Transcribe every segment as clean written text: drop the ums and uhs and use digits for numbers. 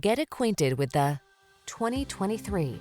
Get acquainted with the 2023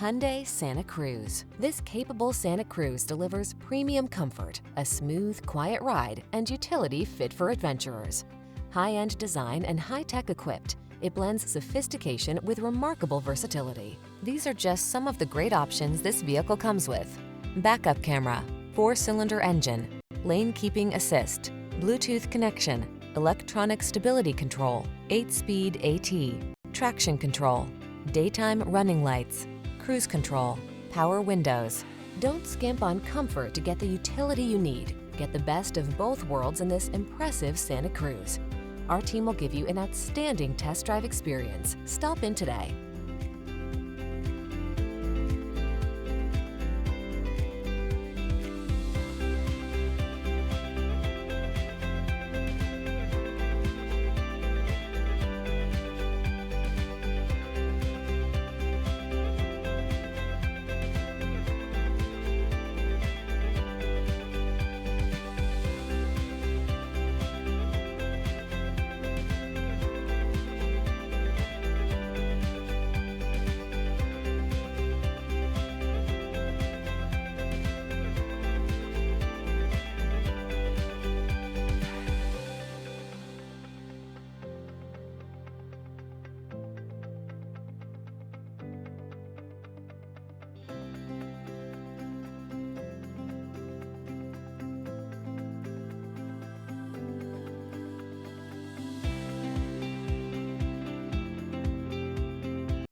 Hyundai Santa Cruz. This capable Santa Cruz delivers premium comfort, a smooth, quiet ride, and utility fit for adventurers. High-end design and high-tech equipped, it blends sophistication with remarkable versatility. These are just some of the great options this vehicle comes with: backup camera, 4-cylinder engine, lane keeping assist, Bluetooth connection, electronic stability control, 8-speed AT, traction control, daytime running lights, cruise control, power windows. Don't skimp on comfort to get the utility you need. Get the best of both worlds in this impressive Santa Cruz. Our team will give you an outstanding test drive experience. Stop in today.